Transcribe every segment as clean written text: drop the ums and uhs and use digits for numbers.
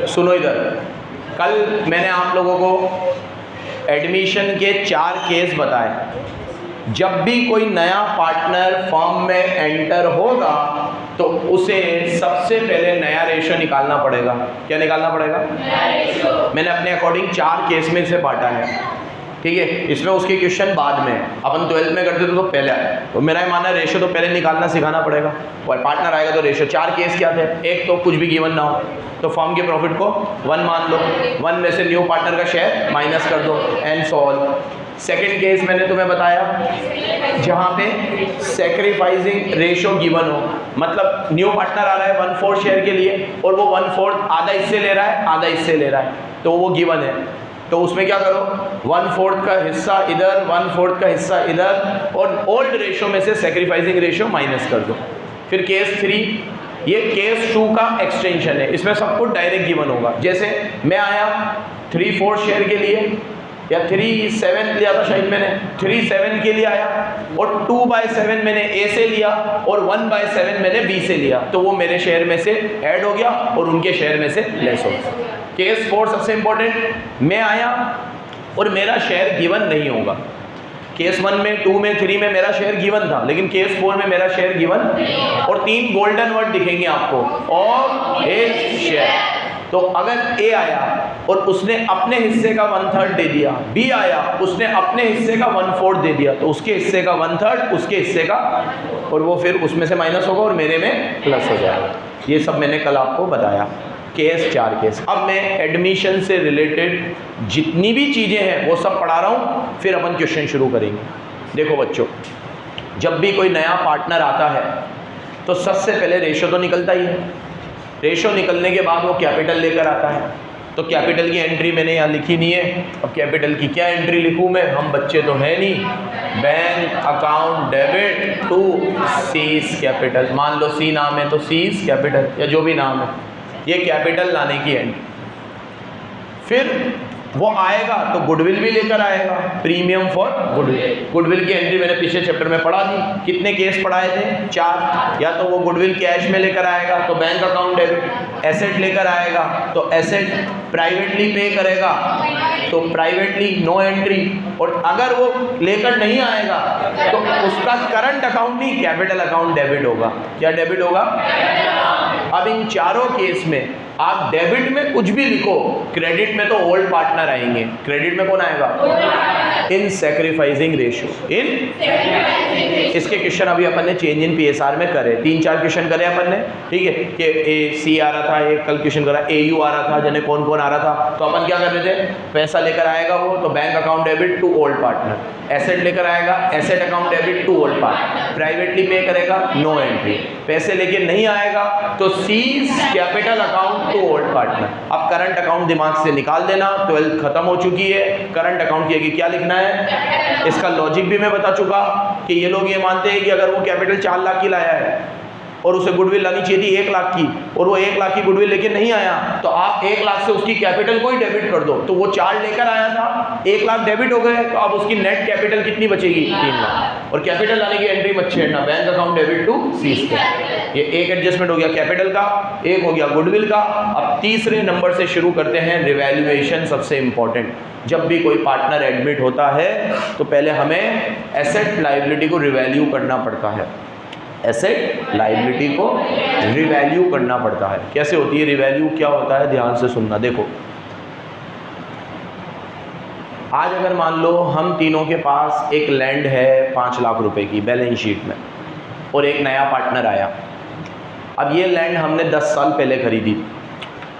सुनो इधर, कल मैंने आप लोगों को एडमिशन के 4 केस बताए। जब भी कोई नया पार्टनर फर्म में एंटर होगा तो उसे सबसे पहले नया रेशो निकालना पड़ेगा। क्या निकालना पड़ेगा? नया रेशो। मैंने अपने अकॉर्डिंग 4 केस में इसे बांटा है, ठीक है। इसमें उसके क्वेश्चन बाद में, अपन 12th में करते थे तो पहले आए, तो मेरा ही मानना है रेशो तो पहले निकालना सिखाना पड़ेगा, और पार्टनर आएगा तो रेशो। 4 केस क्या थे? एक तो कुछ भी गिवन ना हो तो फर्म के प्रॉफिट को 1 मान लो, 1 में से न्यू पार्टनर का शेयर माइनस कर दो एंड सॉल्व। सेकेंड केस मैंने तुम्हें बताया जहाँ पे सेक्रीफाइसिंग रेशो गिवन हो, मतलब न्यू पार्टनर आ रहा है 1/4 शेयर के लिए और वो 1/4 आधा इससे ले रहा है, आधा इससे ले रहा है, तो वो गिवन है। तो उसमें क्या करो, 1/4 का हिस्सा इधर, 1/4 का हिस्सा इधर, और ओल्ड रेशो में से सेक्रीफाइसिंग रेशो माइनस कर दो। फिर केस 3, ये केस 2 का एक्सटेंशन है, इसमें सब कुछ डायरेक्ट गिवन होगा। जैसे मैं आया 3/4 शेयर के लिए, या 3/7 लिया था शायद मैंने, 3/7 के लिए आया और 2/7 मैंने ए से लिया और 1/7 मैंने बी से लिया, तो वो मेरे शेयर में से ऐड हो गया और उनके शेयर में से लेस हो गया। केस 4 सबसे इंपॉर्टेंट, मैं आया और मेरा शेयर गिवन नहीं होगा। केस 1 में, 2 में, 3 में मेरा शेयर गिवन था, लेकिन केस 4 में मेरा शेयर गिवन, और 3 गोल्डन वर्ड दिखेंगे आपको, और हिज शेयर। तो अगर ए आया और उसने अपने हिस्से का 1/3 दे दिया, बी आया उसने अपने हिस्से का 1/4 दे दिया, तो उसके हिस्से का 1/3, उसके हिस्से का, और वो फिर उसमें से माइनस होगा और मेरे में प्लस हो जाएगा। ये सब मैंने कल आपको बताया, केस 4 केस। अब मैं एडमिशन से रिलेटेड जितनी भी चीज़ें हैं वो सब पढ़ा रहा हूँ, फिर अपन क्वेश्चन शुरू करेंगे। देखो बच्चों, जब भी कोई नया पार्टनर आता है तो सबसे पहले रेशो तो निकलता ही है। रेशो निकलने के बाद वो कैपिटल लेकर आता है, तो कैपिटल की एंट्री मैंने यहाँ लिखी नहीं है। अब कैपिटल की क्या एंट्री लिखूँ मैं, हम बच्चे तो हैं नहीं। Bank account debit to C's capital, मान लो सी नाम है तो सीज कैपिटल, या जो भी नाम है, ये कैपिटल लाने की एंट्री। फिर वो आएगा तो गुडविल भी लेकर आएगा, प्रीमियम फॉर गुडविल। गुडविल की एंट्री मैंने पिछले चैप्टर में पढ़ा दी। कितने केस पढ़ाए थे? 4। या तो वो गुडविल कैश में लेकर आएगा तो बैंक अकाउंट डेबिट, एसेट लेकर आएगा तो एसेट प्राइवेटली पे करेगा तो प्राइवेटली नो एंट्री, और अगर वो लेकर नहीं आएगा तो उसका करंट अकाउंट नहीं कैपिटल अकाउंट डेबिट होगा। क्या डेबिट होगा? अब इन चारों केस में आप डेबिट में कुछ भी लिखो, क्रेडिट में तो ओल्ड पार्टनर आएंगे। क्रेडिट में कौन आएगा? इन सैक्रिफाइसिंग रेशो, इन इसके क्वेश्चन अभी अपन ने चेंज इन पीएसआर में करे, 3-4 क्वेश्चन करे अपन ने, ठीक है। कि ए सी आ रहा था, एक कल क्वेश्चन करा AU आ रहा था, जने कौन कौन आ रहा था, तो अपन क्या कर रहे थे, पैसा लेकर आएगा वो तो bank account debit to old partner, asset लेकर आएगा asset account debit to old partner, privately pay करेगा नो एंट्री, पैसे लेके नहीं आएगा तो C's capital account to old partner. अब करंट अकाउंट दिमाग से निकाल देना, 12th खत्म हो चुकी है। करंट अकाउंट की क्या लिखना है, इसका लॉजिक भी मैं बता चुका कि ये लोग ये मानते हैं कि अगर वो कैपिटल 4 लाख की लाया है और उसे गुडविल लानी चाहिए थी 1 लाख की, और वो 1 लाख की गुडविल लेके नहीं आया, तो आप 1 लाख से उसकी कैपिटल को ही डेबिट कर दो, तो वो 4 लेकर आया था, 1 लाख डेबिट हो गए, तो अब उसकी नेट कैपिटल कितनी बचेगी? 3 लाख। और कैपिटल लाने की एंट्री मत छेड़ना, bank account debit to seize. ये एक एडजस्टमेंट हो गया कैपिटल का, एक हो गया गुडविल का। अब तीसरे नंबर से शुरू करते हैं, रिवैल्यूएशन सबसे इंपॉर्टेंट। जब भी कोई पार्टनर एडमिट होता है तो पहले हमें एसेट लायबिलिटी को रिवैल्यू करना पड़ता है। एसेट लायबिलिटी को रिवैल्यू करना पड़ता है। कैसे होती है रिवैल्यू, क्या होता है, ध्यान से सुनना। देखो, आज अगर मान लो हम तीनों के पास एक लैंड है 5 लाख रुपए की बैलेंस शीट में, और एक नया पार्टनर आया। अब ये लैंड हमने 10 साल पहले खरीदी,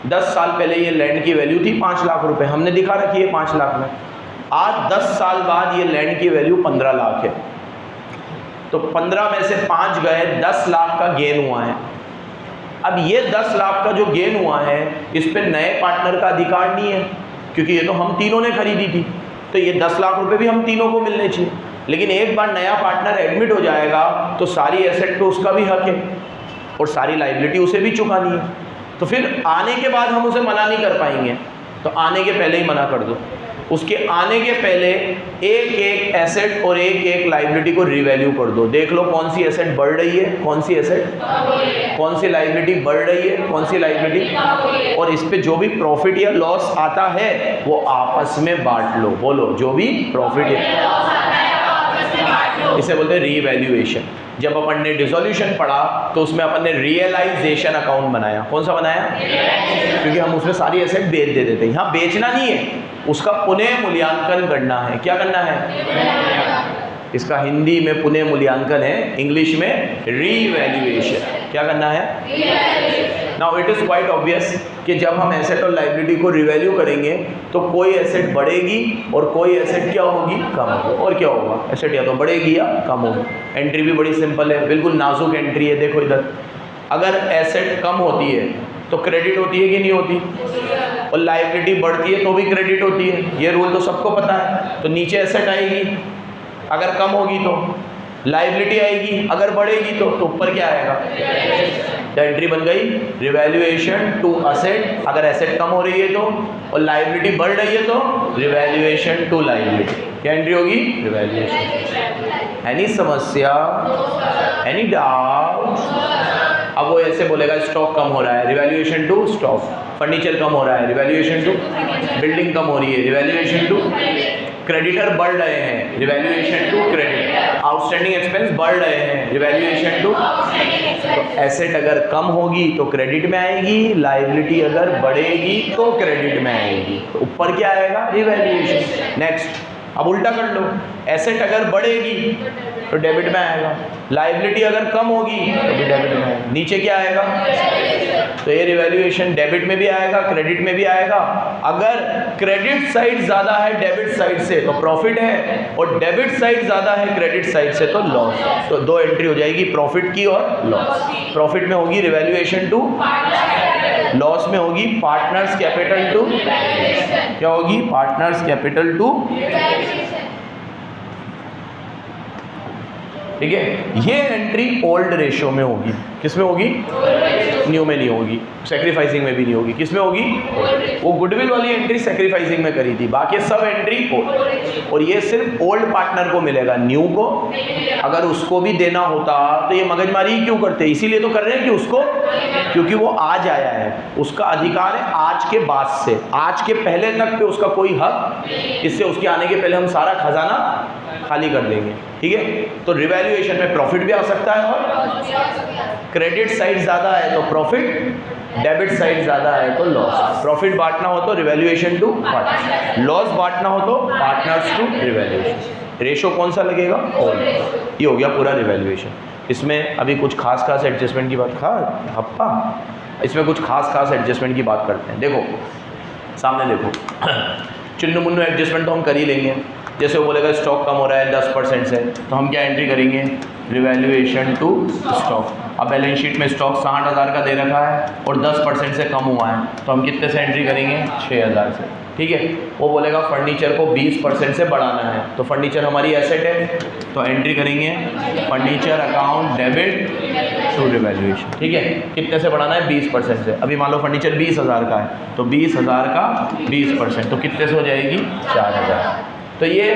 10 साल पहले ये लैंड की वैल्यू थी 5 लाख रुपए, हमने दिखा रखी है 5 लाख में। आज 10 साल बाद ये लैंड की वैल्यू 15 लाख है, तो 15 में से 5 गए, 10 लाख का गेन हुआ है। अब ये 10 लाख का जो गेन हुआ है, इस पे नए पार्टनर का अधिकार नहीं है, क्योंकि ये तो हम तीनों ने खरीदी थी, तो ये 10 लाख रुपए भी हम तीनों को मिलने चाहिए। लेकिन एक बार नया पार्टनर एडमिट हो जाएगा तो सारी एसेट पे उसका भी हक है और सारी लायबिलिटी उसे भी चुकानी है, तो फिर आने के बाद हम उसे मना नहीं कर पाएंगे, तो आने के पहले ही मना कर दो। उसके आने के पहले एक एक एसेट और एक एक लाइबिलिटी को रिवैल्यू कर दो। देख लो कौन सी एसेट बढ़ रही है, कौन सी एसेट, कौन सी लाइबिलिटी बढ़ रही है, कौन सी लाइबिलिटी, और इस पे जो भी प्रॉफिट या लॉस आता है वो आपस में बांट लो। बोलो, जो भी प्रॉफिट है इसे बोलते हैं रीवैल्यूएशन। जब अपन ने डिसोल्यूशन पढ़ा तो उसमें अपन ने रियलाइजेशन अकाउंट बनाया। कौन सा बनाया? क्योंकि हम उसमें सारी एसेट बेच देते थे। यहाँ बेचना नहीं है, उसका पुनः मूल्यांकन करना है। क्या करना है? इसका हिंदी में पुनः मूल्यांकन है, इंग्लिश में रीवैल्यूएशन। क्या करना है? Now it is quite obvious कि जब हम एसेट और लाइबिलिटी को रिवैल्यू करेंगे तो कोई एसेट बढ़ेगी और कोई एसेट क्या होगी? कम होगी। और क्या होगा? एसेट या तो बढ़ेगी या कम होगी। एंट्री भी बड़ी सिंपल है, बिल्कुल नाजुक एंट्री है। देखो इधर, अगर एसेट कम होती है तो क्रेडिट होती है कि नहीं होती, और लाइबिलिटी बढ़ती है तो भी क्रेडिट होती है। ये रूल तो सबको पता है। तो नीचे एसेट आएगी अगर कम होगी तो, लाइबिलिटी आएगी अगर बढ़ेगी तो ऊपर क्या आएगा? तो एंट्री बन गई रिवैल्यूएशन टू असेट अगर एसेट कम हो रही है तो, और लाइबिलिटी बढ़ रही है तो रिवैल्यूएशन टू लाइबिलिटी। क्या एंट्री होगी? रिवैल्यूएशन। एनी समस्या, एनी डाउट? अब वो ऐसे बोलेगा स्टॉक कम हो रहा है, रिवैल्यूएशन टू स्टॉक। फर्नीचर कम हो रहा है, रिवैल्यूएशन टू। बिल्डिंग कम हो रही है, रिवैल्यूएशन टू। क्रेडिटर बढ़ रहे हैं, revaluation to credit. Outstanding expense बढ़ रहे हैं, रिवैल्यूएशन टू। तो एसेट अगर कम होगी तो क्रेडिट में आएगी, लाइबिलिटी अगर बढ़ेगी तो क्रेडिट में आएगी। तो ऊपर क्या आएगा? रिवैल्यूएशन। नेक्स्ट, अब उल्टा कर लो, एसेट अगर बढ़ेगी तो डेबिट में आएगा, लाइबिलिटी अगर कम होगी तो भी डेबिट में आएगा। नीचे क्या आएगा? तो ये रिवैल्यूएशन डेबिट में भी आएगा, क्रेडिट में भी आएगा। अगर क्रेडिट साइड ज़्यादा है डेबिट साइड से तो प्रॉफिट है, और डेबिट साइड ज़्यादा है क्रेडिट साइड से तो लॉस। तो दो एंट्री हो जाएगी, प्रॉफिट की और लॉस। प्रॉफिट में होगी रिवैल्यूएशन टू, लॉस में होगी पार्टनर्स कैपिटल टू। क्या होगी? Partners capital to. ठीक है, ये एंट्री ओल्ड रेशियो में होगी। किस में होगी? न्यू में नहीं होगी, सैक्रिफाइसिंग में भी नहीं होगी। किस में होगी? वो गुडविल वाली एंट्री सैक्रिफाइसिंग में करी थी, बाकी सब एंट्री ओल्ड। और ये सिर्फ ओल्ड पार्टनर को मिलेगा, न्यू को अगर उसको भी देना होता तो ये मगजमारी क्यों करते? इसीलिए तो कर रहे हैं कि उसको, क्योंकि वो आज आया है, उसका अधिकार है आज के बाद से। आज के पहले तक पे उसका कोई हक, इससे उसके आने के पहले हम सारा खजाना खाली कर देंगे। ठीक है, तो रिवैल्यूएशन में प्रॉफिट भी आ सकता है, और क्रेडिट साइड ज़्यादा है तो प्रॉफिट, डेबिट साइड ज़्यादा है तो लॉस। प्रॉफिट बांटना हो तो रिवैल्यूएशन टू पार्टनर, लॉस बांटना हो तो पार्टनर्स टू रिवैल्यूएशन। रेशो कौन सा लगेगा? ऑल। ये हो गया पूरा रिवैल्यूएशन। इसमें अभी कुछ खास एडजस्टमेंट की बात इसमें कुछ खास एडजस्टमेंट की बात करते हैं। देखो सामने देखो, चुन्नू मुन्नू एडजस्टमेंट तो हम कर ही लेंगे। जैसे वो बोलेगा स्टॉक कम हो रहा है 10% से, तो हम क्या एंट्री करेंगे? Revaluation to stock. अब बैलेंस शीट में स्टॉक 60,000 का दे रखा है और 10% से कम हुआ है, तो हम कितने से एंट्री करेंगे? 6,000 से। ठीक है, वो बोलेगा फर्नीचर को 20% से बढ़ाना है, तो फर्नीचर हमारी एसेट है, तो एंट्री करेंगे furniture account debit to revaluation. ठीक है, कितने से बढ़ाना है? 20% से। अभी मान लो फर्नीचर 20,000 का है, तो 20,000 का 20%, तो कितने से हो जाएगी? 4,000। तो ये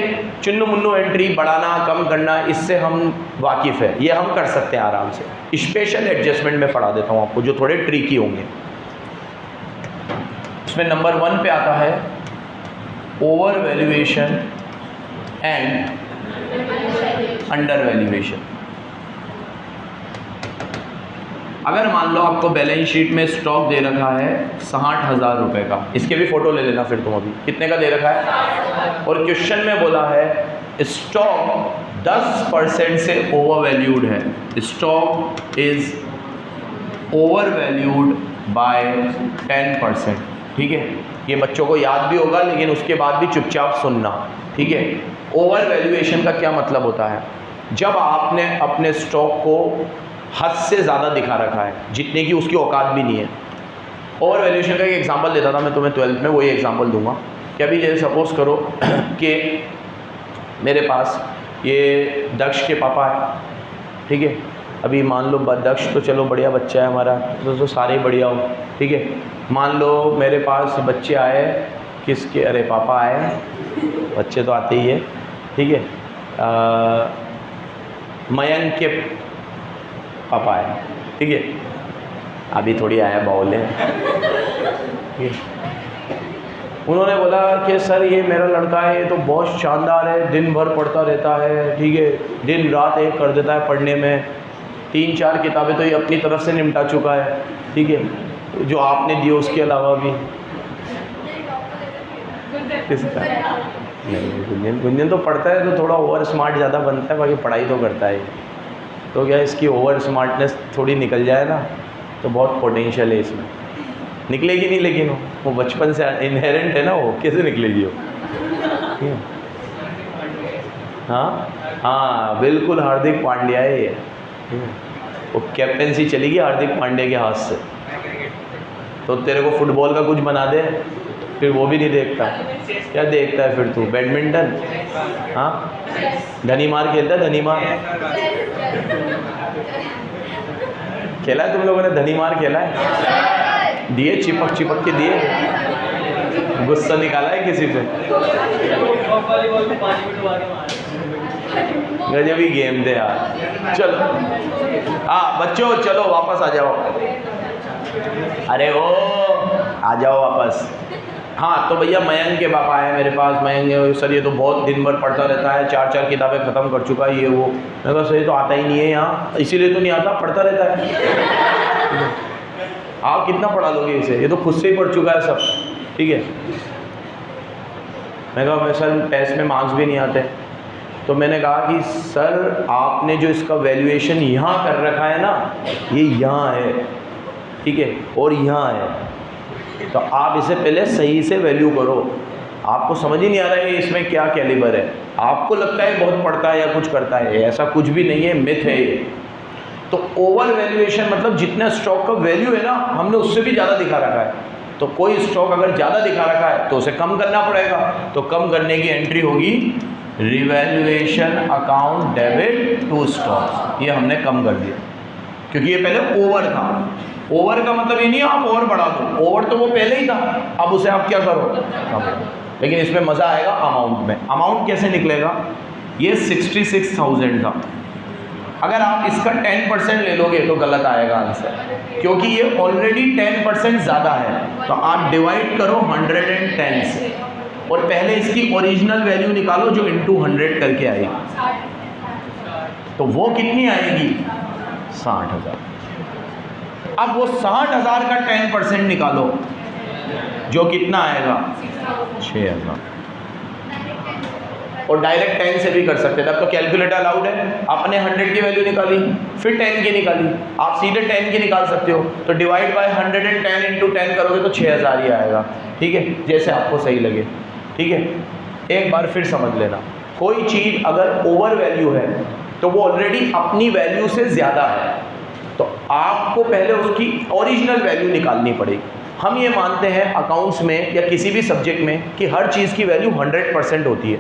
चुन्नू मुन्नू एंट्री बढ़ाना कम करना, इससे हम वाकिफ़ है, ये हम कर सकते हैं आराम से। स्पेशल एडजस्टमेंट में पढ़ा देता हूँ आपको, जो थोड़े ट्रिकी होंगे। इसमें नंबर 1 पे आता है over valuation and under valuation. अगर मान लो आपको बैलेंस शीट में स्टॉक दे रखा है 60,000 रुपये का, इसके भी फोटो ले लेना फिर तुम। अभी कितने का दे रखा है? और क्वेश्चन में बोला है स्टॉक 10% से ओवर वैल्यूड है। Stock is over valued bye 10%। ठीक है, ये बच्चों को याद भी होगा, लेकिन उसके बाद भी चुपचाप सुनना। ठीक है, ओवर वैल्यूएशन का क्या मतलब होता है? जब आपने अपने स्टॉक को हद से ज़्यादा दिखा रखा है, जितने की उसकी औकात भी नहीं है। ओवर वैल्यूएशन का एक एग्जांपल देता था मैं तुम्हें 12th में, वही एग्जांपल दूंगा कि अभी जैसे सपोज़ करो कि मेरे पास ये दक्ष के पापा है। ठीक है, अभी मान लो दक्ष तो चलो बढ़िया बच्चा है हमारा, तो सारे बढ़िया हो। ठीक है, मान लो मेरे पास बच्चे आए किसके, अरे पापा आए, बच्चे तो आते ही है, ठीक है। मयंक के पापा आए, ठीक है, अभी थोड़ी आया बाउल है, ठीक है। उन्होंने बोला कि सर ये मेरा लड़का है, ये तो बहुत शानदार है, दिन भर पढ़ता रहता है, ठीक है, दिन रात एक कर देता है पढ़ने में, 3-4 किताबें तो ये अपनी तरफ से निपटा चुका है, ठीक है, जो आपने दिए उसके अलावा भी। किसका नहीं, गुंजन तो पढ़ता है तो थोड़ा ओवर स्मार्ट ज़्यादा बनता है, बाकी पढ़ाई तो करता है। तो क्या इसकी ओवर स्मार्टनेस थोड़ी निकल जाए ना तो बहुत पोटेंशियल है इसमें, निकलेगी नहीं, लेकिन वो बचपन से इनहेरेंट है ना, वो कैसे निकलेगी वो। हाँ हाँ बिल्कुल, हार्दिक पांड्या है ये, वो कैप्टेंसी चलेगी हार्दिक पांड्या के हाथ से। तो तेरे को फुटबॉल का कुछ बना दे, फिर वो भी नहीं देखता, क्या देखता है फिर तू, बैडमिंटन, हाँ धनी मार खेलता है, धनी मार खेला है तुम लोगों ने, धनी मार खेला है, दिए चिपक चिपक के दिए, गुस्सा निकाला है किसी पे, गजब ही गेम थे यार। चलो हाँ बच्चों चलो वापस आ जाओ, अरे वो आ जाओ वापस। हाँ तो भैया मयंक के पापा आए मेरे पास, मयंक सर ये तो बहुत दिन भर पढ़ता रहता है, 4-4 किताबें ख़त्म कर चुका है ये वो। मैं कहा सर ये तो आता ही नहीं है यहाँ, इसीलिए तो नहीं आता, पढ़ता रहता है। आप कितना पढ़ा लोगे इसे, ये तो खुद से ही पढ़ चुका है सब, ठीक है। मैं कहा मैं सर टेस्ट में मार्क्स भी नहीं आते। तो मैंने कहा कि सर आपने जो इसका वैल्यूएशन यहाँ कर रखा है ना, ये यहाँ है, ठीक है, और यहाँ है, तो आप इसे पहले सही से वैल्यू करो। आपको समझ ही नहीं आ रहा है इसमें क्या कैलिबर है, आपको लगता है बहुत पढ़ता है या कुछ करता है, ऐसा कुछ भी नहीं है, मिथ है ये। तो ओवर वैल्यूएशन मतलब जितना स्टॉक का वैल्यू है ना, हमने उससे भी ज़्यादा दिखा रखा है। तो कोई स्टॉक अगर ज़्यादा दिखा रखा है तो उसे कम करना पड़ेगा, तो कम करने की एंट्री होगी revaluation account debit to stock, ये हमने कम कर दिया क्योंकि ये पहले ओवर था। ओवर का मतलब ये नहीं आप ओवर बढ़ा दो, ओवर तो वो पहले ही था, अब उसे आप क्या करो कम। लेकिन इसमें मज़ा आएगा अमाउंट में। अमाउंट कैसे निकलेगा, ये 66,000 था, अगर आप इसका 10% ले लोगे तो गलत आएगा आंसर, क्योंकि ये ऑलरेडी 10% ज़्यादा है। तो आप डिवाइड करो 110 से और पहले इसकी ओरिजिनल वैल्यू निकालो जो इंटू 100 करके आएगी, तो वो कितनी आएगी 60,000। अब वो 60,000 का 10% निकालो जो कितना आएगा 6,000। और डायरेक्ट 10 से भी कर सकते थे, अब तो कैलकुलेटर अलाउड है। आपने 100 की वैल्यू निकाली, फिर 10 की निकाली, आप सीधे 10 की निकाल सकते हो। तो डिवाइड बाय 110 इंटू 10 करोगे तो 6,000 ही आएगा, ठीक है, जैसे आपको सही लगे, ठीक है। एक बार फिर समझ लेना, कोई चीज़ अगर ओवर वैल्यू है तो वो ऑलरेडी अपनी वैल्यू से ज़्यादा है, तो आपको पहले उसकी ओरिजिनल वैल्यू निकालनी पड़ेगी। हम ये मानते हैं अकाउंट्स में या किसी भी सब्जेक्ट में कि हर चीज़ की वैल्यू 100% होती है।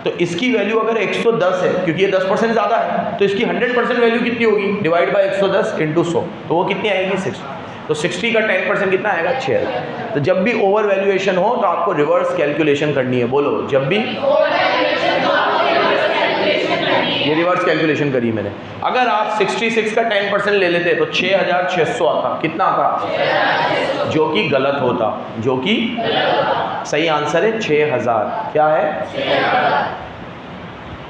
तो इसकी वैल्यू अगर 110 है, क्योंकि ये 10% ज़्यादा है, तो इसकी 100% वैल्यू कितनी होगी, डिवाइड बाय 110 इंटू 100, तो वो कितनी आएगी 60। तो 60 का 10% कितना आएगा 6,000। तो जब भी ओवर वैल्यूएशन हो तो आपको रिवर्स कैलकुलेशन करनी है। बोलो, जब भी ये रिवर्स कैलकुलेशन करी मैंने। अगर आप 66 का 10% ले लेते तो 6,600 आता, कितना आता, जो कि गलत होता, जो कि सही आंसर है 6,000। क्या है,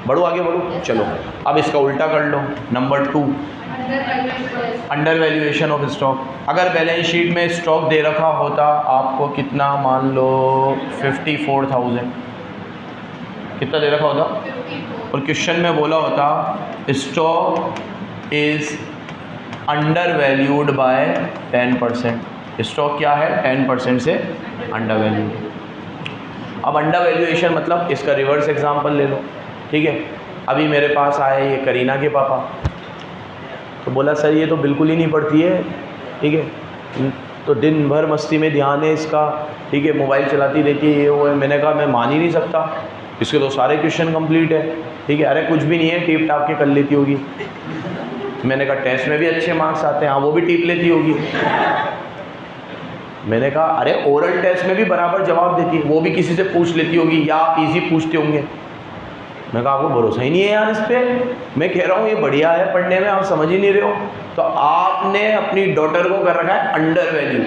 बढ़ो आगे बढ़ो, चलो अब इसका उल्टा कर लो। Number 2, under valuation of stock. अगर बैलेंस शीट में स्टॉक दे रखा होता आपको कितना, मान लो 54,000, कितना दे रखा होता, और क्वेश्चन में बोला होता stock is under valued bye 10%। Stock क्या है, 10% से अंडर वैल्यूड। अब अंडर वैल्यूएशन मतलब इसका रिवर्स एग्जांपल ले लो, ठीक है। अभी मेरे पास आए ये करीना के पापा, तो बोला सर ये तो बिल्कुल ही नहीं पढ़ती है, ठीक है, तो दिन भर मस्ती में ध्यान है इसका, ठीक है, मोबाइल चलाती रहती है, ये वो है। मैंने कहा मैं मान ही नहीं सकता, इसके तो सारे क्वेश्चन कंप्लीट है, ठीक है, अरे कुछ भी नहीं है, टीप टाप के कर लेती होगी। मैंने कहा टेस्ट में भी अच्छे मार्क्स आते हैं, हाँ वो भी टीप लेती होगी। मैंने कहा अरे ओरल टेस्ट में भी बराबर जवाब देती है, वो भी किसी से पूछ लेती होगी या आप इजी पूछते होंगे। मैं कहा आपको भरोसा ही नहीं है यार इस पर। मैं कह रहा हूँ ये बढ़िया है पढ़ने में, आप समझ ही नहीं रहे हो। तो आपने अपनी डॉटर को कर रखा है अंडर वैल्यू,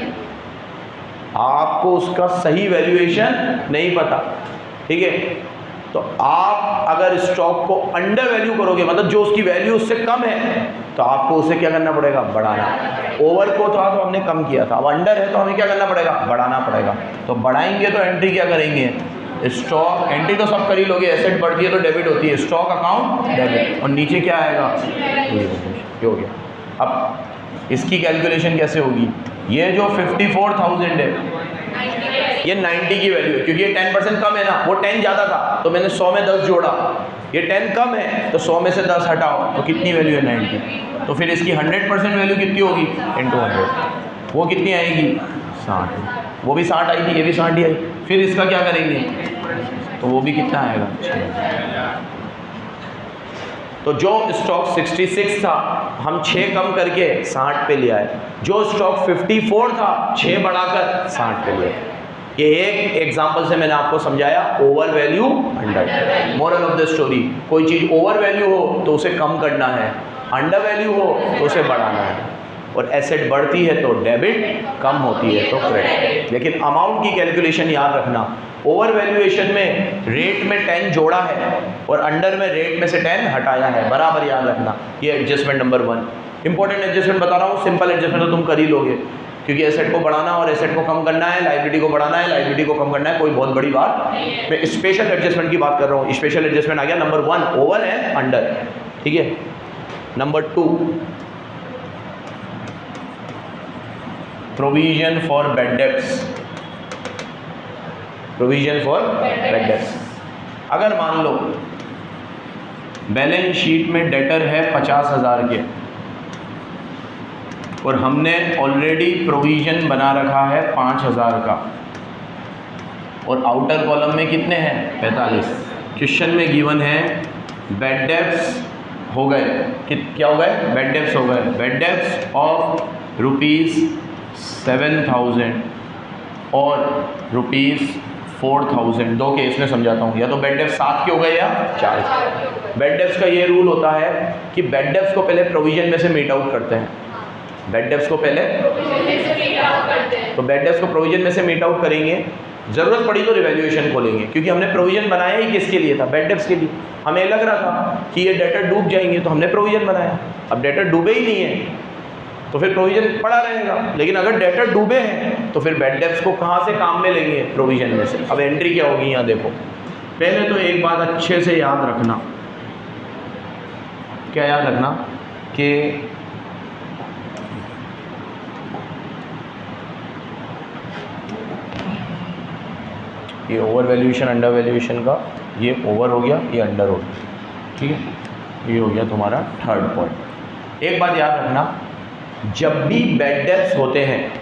आपको उसका सही वैल्यूएशन नहीं पता, ठीक है। तो आप अगर स्टॉक को अंडर वैल्यू करोगे, मतलब जो उसकी वैल्यू उससे कम है, तो आपको उसे क्या करना पड़ेगा, बढ़ाना। ओवर को था तो हमने कम किया था, अब अंडर है तो हमें क्या करना पड़ेगा, बढ़ाना पड़ेगा। तो बढ़ाएंगे तो एंट्री क्या करेंगे, स्टॉक एंट्री तो सब कर ही लोगे, एसेट बढ़ती है तो डेबिट होती है, स्टॉक अकाउंट डेबिट, और नीचे क्या आएगा, ये हो गया। अब इसकी कैलकुलेशन कैसे होगी, ये जो 54,000 है ये 90 की वैल्यू है, क्योंकि ये 10% कम है ना, वो 10 ज़्यादा था तो मैंने 100 में 10 जोड़ा, ये 10 कम है तो 100 में से 10 हटाओ तो कितनी वैल्यू है, 90। तो फिर इसकी 100% वैल्यू कितनी होगी, इंटू 100, वो कितनी आएगी, 60। वो भी 60 आई थी, ये भी 60 ही आई। फिर इसका क्या करेंगे, तो वो भी कितना आएगा, 6। तो जो स्टॉक 66 था हम 6 कम करके 60 पे ले आए, जो स्टॉक 54 था 6 बढ़ाकर 60 पे ले आए। ये एक एग्जांपल से मैंने आपको समझाया over value under. Moral of the story, कोई चीज़ ओवर वैल्यू हो तो उसे कम करना है, अंडर वैल्यू हो तो उसे बढ़ाना है, और एसेट बढ़ती है तो डेबिट, कम होती है तो क्रेडिट। लेकिन अमाउंट की कैलकुलेशन याद रखना, ओवर वैल्यूएशन में रेट में 10 जोड़ा है और अंडर में रेट में से 10 हटाया है, बराबर याद रखना। ये एडजस्टमेंट नंबर 1। इंपॉर्टेंट एडजस्टमेंट बता रहा हूँ, सिंपल एडजस्टमेंट तो तुम कर ही लोगे, क्योंकि एसेट को बढ़ाना और एसेट को कम करना है, लाइबिलिटी को बढ़ाना है, लाइबिलिटी को कम करना है, कोई बहुत बड़ी बात। मैं स्पेशल एडजस्टमेंट की बात कर रहा हूँ। स्पेशल एडजस्टमेंट आ गया नंबर 1 ओवर एंड अंडर, ठीक है। Number 2 provision for bad debts. Provision for bad debts, अगर मान लो बैलेंस शीट में डेटर है 50,000 के और हमने ऑलरेडी प्रोविजन बना रखा है 5,000 का, और आउटर कॉलम में कितने हैं, 45। क्वेश्चन में गिवन है बैड डेब्ट्स हो गए, क्या हो गए, बैड डेब्ट्स हो गए, बैड डेब्ट्स ऑफ ₹7,000 और ₹4,000। दो केस में समझाता हूँ, या तो बैड डेब्ट्स 7 के हो गए या 4 के। बैड डेब्ट्स का ये रूल होता है कि बैड डेब्ट्स को पहले प्रोविजन में से मीट आउट करते हैं, बैड डेब्ट्स को पहले तो बैड डेब्ट्स को प्रोविजन में से मीट आउट करेंगे, ज़रूरत पड़ी तो रिवैल्यूएशन खोलेंगे, क्योंकि हमने प्रोविजन बनाया ही किसके लिए था, बैड डेब्ट्स के लिए। हमें लग रहा था कि ये डेटर डूब जाएंगे तो हमने प्रोविजन बनाया, अब डेटर डूबे ही नहीं है तो फिर प्रोविजन पड़ा रहेगा। लेकिन अगर डेटर डूबे हैं तो फिर बैड डेब्ट्स को कहाँ से काम में लेंगे, प्रोविजन में से। अब एंट्री क्या होगी यहाँ देखो, पहले तो एक बात अच्छे से याद रखना, क्या याद रखना कि ये ओवर वैल्यूएशन अंडर वैल्यूएशन का, ये ओवर हो गया, ये अंडर हो गया, ठीक है। ये हो गया तुम्हारा थर्ड पॉइंट। एक बात याद रखना, जब भी बैड डेब्ट्स होते हैं,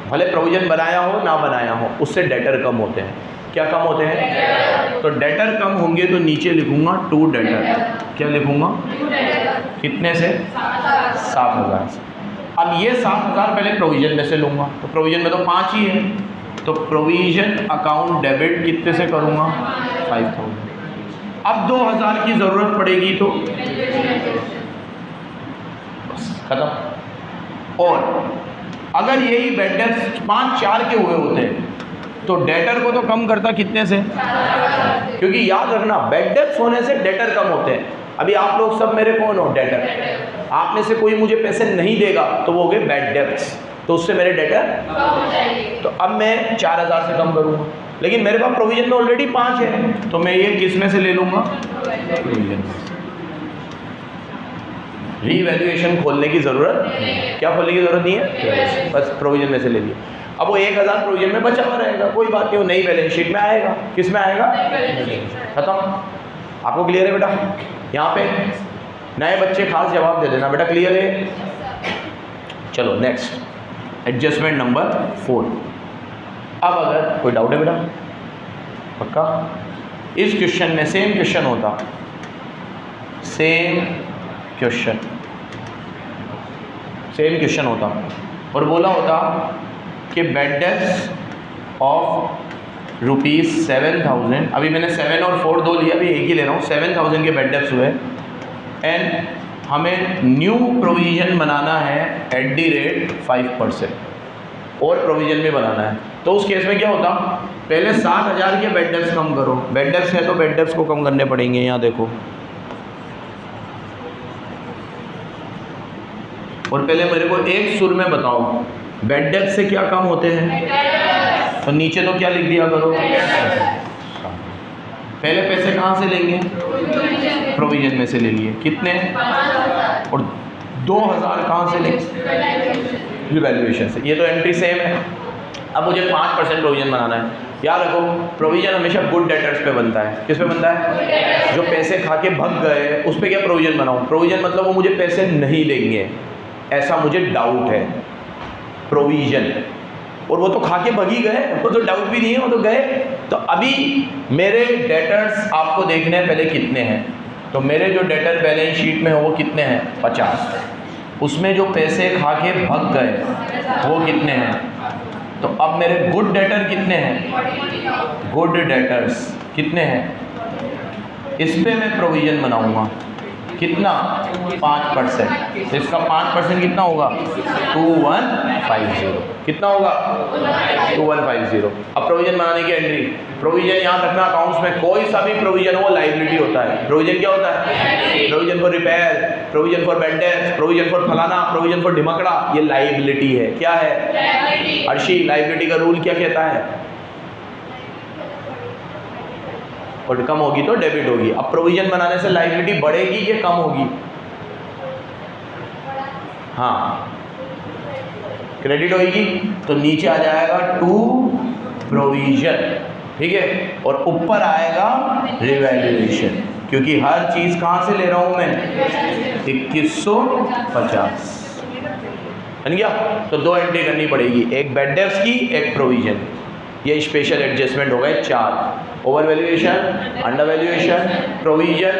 भले प्रोविजन बनाया हो ना बनाया हो, उससे डेटर कम होते हैं। क्या कम होते हैं, तो डेटर कम होंगे तो नीचे लिखूंगा टू डेटर। क्या लिखूंगा, कितने से, 7,000 से। अब ये 7,000 पहले प्रोविजन में से लूँगा, तो प्रोविजन में तो 5 ही है, तो प्रोविजन अकाउंट डेबिट कितने से करूँगा, 5,000। अब 2,000 की ज़रूरत पड़ेगी तो खत्म। और अगर यही बैड डेब्ट्स 5-4 के हुए होते तो डेटर को तो कम करता कितने से, क्योंकि याद रखना बैड डेब्ट्स होने से डेटर कम होते हैं। अभी आप लोग सब मेरे कौन हो, डेटर। आप में से कोई मुझे पैसे नहीं देगा तो वो हो गए बैड डेब्ट्स, तो उससे मेरे डेटर, तो अब मैं 4,000 से कम करूँगा। लेकिन मेरे पास प्रोविजन में ऑलरेडी 5 है, तो मैं ये किस में से ले लूँगा, प्रोविजन। रीवैल्यूएशन खोलने की ज़रूरत, क्या खोलने की ज़रूरत नहीं है, बस प्रोविजन में से ले लिया। अब वो 1,000 प्रोविजन में बचा हुआ रहेगा, कोई बात नहीं, वो नई बैलेंस शीट में आएगा। किस में आएगा, खत्म। आपको क्लियर है बेटा? यहाँ पे नए बच्चे खास जवाब दे देना बेटा, क्लियर है? चलो नेक्स्ट, एडजस्टमेंट नंबर 4। अब अगर कोई डाउट है बेटा, पक्का? इस क्वेश्चन में सेम क्वेश्चन होता, सेम क्वेश्चन होता और बोला होता कि बेड डेप्थ ऑफ ₹7,000, अभी मैंने 7 और 4 दो लिया, अभी एक ही ले रहा हूँ, 7,000 के बेड डेप्थ हुए एंड हमें न्यू प्रोविज़न बनाना है एट द रेट 5% और प्रोविज़न भी बनाना है। तो उस केस में क्या होता, पहले 7,000 के बेड डेप्थ कम करो, बेड डेप्थ है तो बेड डेप्थ को कम करने पड़ेंगे। यहाँ देखो, और पहले मेरे को एक सुर में बताओ बेड डेप्थ से क्या कम होते हैं, तो नीचे तो क्या लिख दिया करो, पहले पैसे कहाँ से लेंगे, प्रोविजन में से ले लिए, कितने, और 2,000 कहाँ से लेंगे, रिवैल्यूएशन से। ये तो एंट्री सेम है। अब मुझे 5% प्रोविजन बनाना है। याद रखो, प्रोविजन हमेशा गुड डेटर्स पे बनता है। किस पे बनता है, जो पैसे खा के भग गए उस पे क्या प्रोविजन बनाऊँ। प्रोविजन मतलब वो मुझे पैसे नहीं देंगे ऐसा मुझे डाउट है, प्रोविजन। और वो तो खा के भग ही गए, वो तो डाउट भी नहीं है, वो तो गए। तो अभी मेरे डेटर्स आपको देखने हैं पहले कितने हैं, तो मेरे जो डेटर बैलेंस शीट में है वो कितने हैं, 50। उसमें जो पैसे खा के भग गए वो कितने हैं, तो अब मेरे गुड डेटर कितने हैं, गुड डेटर्स कितने हैं, इस पे मैं प्रोविज़न बनाऊंगा। कितना, 5%। इसका 5% कितना होगा, 2150। कितना होगा, 2150। अब प्रोविज़न बनाने की एंट्री, प्रोविज़न याद रखना, अकाउंट्स में कोई सा भी प्रोविज़न हो लाइबिलिटी होता है। प्रोविज़न क्या होता है, provision for repair, provision for bed depth, provision for फलाना, प्रोविज़न फॉर ढिमकड़ा, ये लाइबिलिटी है। क्या है अर्शी, लाइबिलिटी का रूल क्या कहता है, और कम होगी तो डेबिट होगी। अब प्रोविजन बनाने से लायबिलिटी बढ़ेगी कि कम होगी, हाँ क्रेडिट होगी, तो नीचे आ जाएगा टू प्रोविजन, ठीक है, और ऊपर आएगा रिवैल्यूएशन, क्योंकि हर चीज कहाँ से ले रहा हूं मैं, 2150। बन गया। तो दो एंट्री करनी पड़ेगी, एक बेड डेप्थ की, एक प्रोविजन। ये स्पेशल एडजस्टमेंट हो गए 4, over valuation, under valuation, provision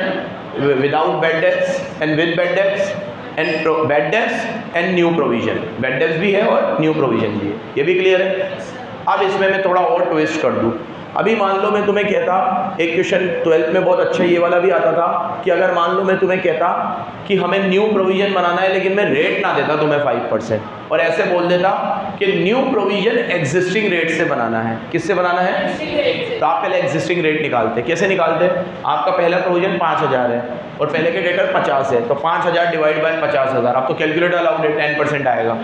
without bed depth and with bed depth and bed depth and new provision. Bed depth भी है और न्यू प्रोविजन भी है, ये भी क्लियर है। अब इसमें मैं थोड़ा और ट्विस्ट कर दूं। अभी मान लो मैं तुम्हें कहता, एक क्वेश्चन 12th में बहुत अच्छा ये वाला भी आता था, कि अगर मान लो मैं तुम्हें कहता कि हमें न्यू प्रोविजन बनाना है, लेकिन मैं रेट ना देता तुम्हें 5%, और ऐसे बोल देता कि न्यू प्रोविजन एग्जिस्टिंग रेट से बनाना है। किससे बनाना है, तो आप पहले एग्जिस्टिंग रेट निकालते। कैसे निकालते, आपका पहला प्रोविजन 5,000 है और पहले के डेटर 50 है, तो 5,000 डिवाइड बाय 50,000। अब तो कैलकुलेटर अलाउड है, 10% आएगा।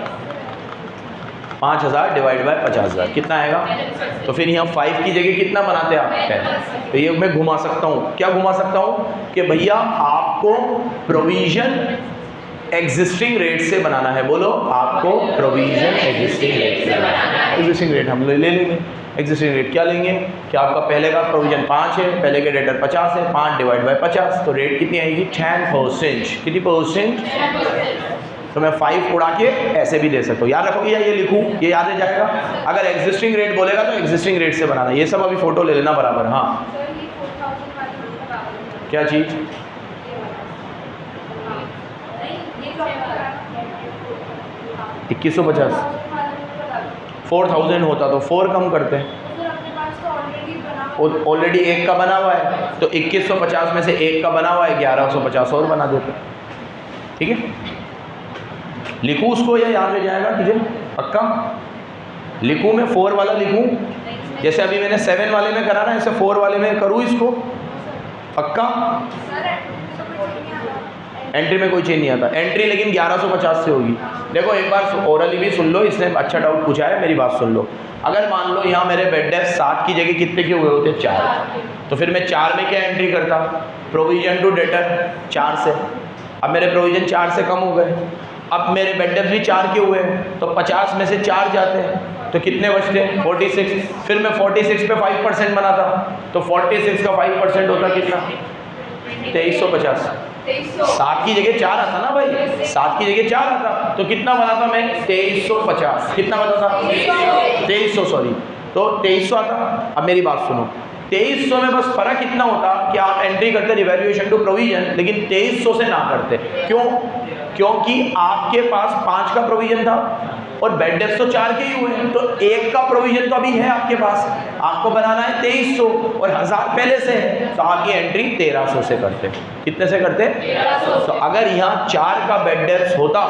5,000 डिवाइड बाय 50,000 कितना आएगा, तो फिर यहाँ 5 की जगह कितना बनाते हैं आप, 10। तो ये मैं घुमा सकता हूँ, क्या घुमा सकता हूँ कि भैया आपको प्रोविजन एग्जिस्टिंग रेट से बनाना है। बोलो, आपको प्रोविजन एग्जिस्टिंग रेट से बनाना है। एग्जिस्टिंग रेट हम ले लेंगे। एग्जिस्टिंग रेट क्या लेंगे कि आपका पहले का प्रोविजन 5 है, पहले के डेटर 50 है, 5 डिवाइड बाय 50, तो रेट कितनी आएगी, 10%। कितनी %? तो मैं 5 उड़ा के ऐसे भी दे सकता हूँ। याद रखोगे या ये लिखूँ, ये याद रह जाएगा। अगर एग्जिस्टिंग रेट बोलेगा तो एग्जिस्टिंग रेट से बनाना। ये सब अभी फोटो ले लेना बराबर। हाँ, क्या चीज़, 2150, 4,000 होता तो 4 कम करते हैं, ऑलरेडी एक का बना हुआ है, तो 2150 में से एक का बना हुआ है, 1150 और बना देते। ठीक है, लिखूँ उसको या याद रह जाएगा तुझे, पक्का लिखूँ मैं, 4 वाला लिखूँ, जैसे अभी मैंने 7 वाले में करा ना, ऐसे 4 वाले में करूँ इसको, पक्का। एंट्री में कोई चेंज नहीं आता, एंट्री लेकिन 1150 से होगी। देखो एक बार ओरली भी सुन लो, इसने अच्छा डाउट पूछा है, मेरी बात सुन लो। अगर मान लो यहाँ मेरे बेड डेप्थ 7 की जगह कितने के हुए होते, 4, तो फिर मैं 4 में क्या एंट्री करता, प्रोविजन टू डेटर 4 से। अब मेरे प्रोविजन 4 से कम हो गए, अब मेरे बेड डेप्थ भी 4 के हुए हैं, तो 50 में से 4 जाते हैं, तो कितने बचते हैं, 46। फिर मैं 46 पे 5% बनाता, तो 46 का 5% होता कितना, 2350। 7 की जगह 4 आता ना भाई, 7 की जगह 4 आता, तो कितना बनाता मैं, 2350। कितना बनाता, 2300, सॉरी, तो 2300 आता। अब मेरी बात सुनो, 2300 में बस फर्क इतना होता कि आप एंट्री करते रिवैल्यूएशन टू प्रोविजन, लेकिन 2300 से ना करते। क्यों, क्योंकि आपके पास 5 का प्रोविजन था और बेड डेप्थ तो 4 के ही हुए हैं, तो 1 का प्रोविजन तो अभी है आपके पास, आपको बनाना है 2300 और 1000 पहले से है, तो आप ये एंट्री 1300 से करते। कितने से करते? 1300। तो अगर यहाँ 4 का बेड डेप्थ होता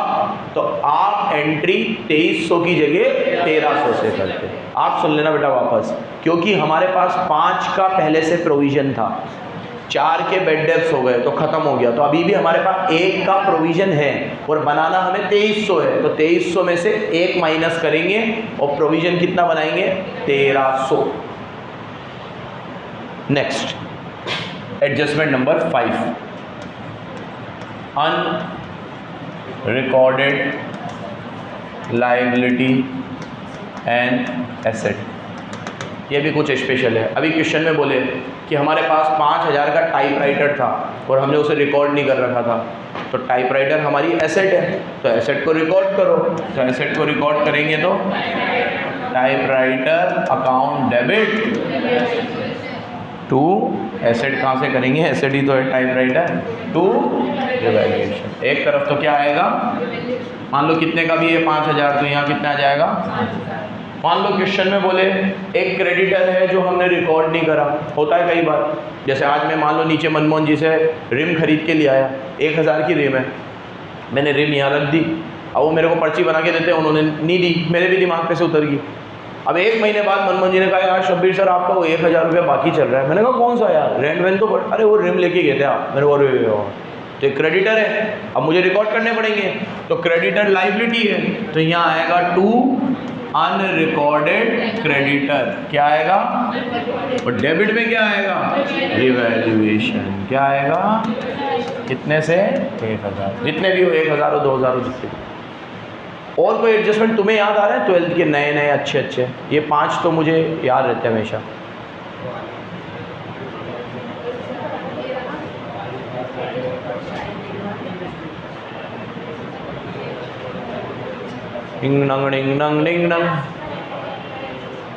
तो आप एंट्री 2300 की जगह 1300 से करते। आप सुन लेना बेटा वापस, क्योंकि हमारे पास 5 का पहले से प्रोविजन था, 4 के बेड डेप्थ हो गए तो खत्म हो गया, तो अभी भी हमारे पास 1 का प्रोविजन है और बनाना हमें 2300 है, तो 2300 में से 1 माइनस करेंगे और प्रोविजन कितना बनाएंगे? 1300। Next adjustment number 5, unrecorded liability and asset. ये भी कुछ स्पेशल है। अभी क्वेश्चन में बोले कि हमारे पास 5000 का टाइपराइटर था और हमने उसे रिकॉर्ड नहीं कर रखा था, तो टाइपराइटर हमारी एसेट है, तो एसेट को रिकॉर्ड करो। तो एसेट को रिकॉर्ड करेंगे तो typewriter account debit to asset, कहाँ से करेंगे? एसेट ही तो है टाइपराइटर, टू रिवैल्यूएशन। एक तरफ तो क्या आएगा, मान लो कितने का भी है 5000, तो यहाँ कितना आ जाएगा? मान लो क्वेश्चन में बोले एक क्रेडिटर है जो हमने रिकॉर्ड नहीं करा, होता है कई बार। जैसे आज मैं मान लो नीचे मनमोहन जी से रिम खरीद के ले आया, 1000 की रिम है, मैंने रिम यहाँ रख दी, अब वो मेरे को पर्ची बना के देते हैं, उन्होंने नहीं दी, मेरे भी दिमाग पे से उतर गई। अब 1 महीने बाद मनमोहन जी ने कहा यार शब्बीर सर आपका वो 1000 रुपया बाकी चल रहा है। मैंने कहा कौन सा यार, रेंट वेंट तो अरे वो रिम लेके गए थे आप, मेरे को तो क्रेडिटर है, अब मुझे रिकॉर्ड करने पड़ेंगे, तो क्रेडिटर लाइबिलिटी है, तो यहाँ आएगा टू अनरिकॉर्डेड क्रेडिटर, क्या आएगा? और डेबिट में क्या आएगा? रिवैल्यूएशन। क्या आएगा? कितने से? 1000, जितने भी हो, 1000 हो, 2000 हो, जितने भी। और कोई एडजस्टमेंट तुम्हें याद आ रहा है 12th के नए नए अच्छे? ये 5 तो मुझे याद रहते हैं हमेशा। डिंग नंग डिंग नंग डिंग नंग।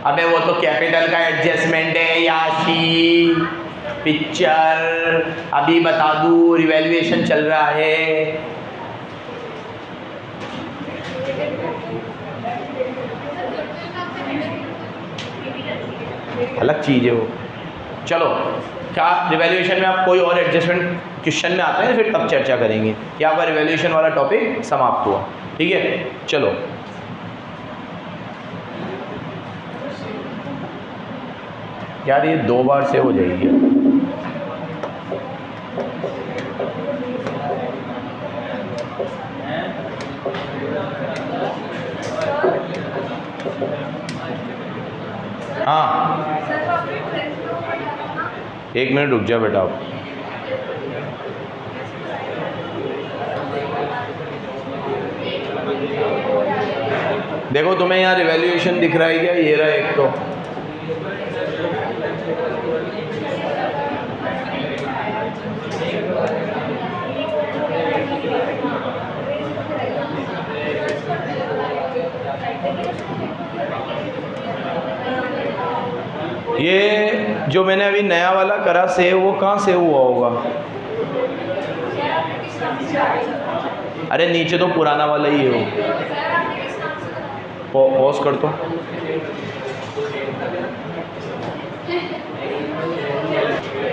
अबे वो तो कैपिटल का एडजस्टमेंट है याशी, पिक्चर अभी बता दूं, रिवैल्यूएशन चल रहा है। अलग चीज़ है वो। चलो क्या रिवैल्यूएशन में आप कोई और एडजस्टमेंट क्वेश्चन में आते हैं फिर तब चर्चा करेंगे। क्या आपका रिवैल्यूएशन वाला टॉपिक समाप्त हुआ? ठीक है, चलो यार ये 2 बार से हो जाएगी। हाँ 1 मिनट रुक जा बेटा आप। देखो तुम्हें यहाँ रिवैल्यूएशन दिख रहा है क्या? ये रहा एक तो, ये जो मैंने अभी नया वाला करा सेव, वो कहाँ सेव हुआ होगा? अरे नीचे तो पुराना वाला ही है वो। पॉज कर तो।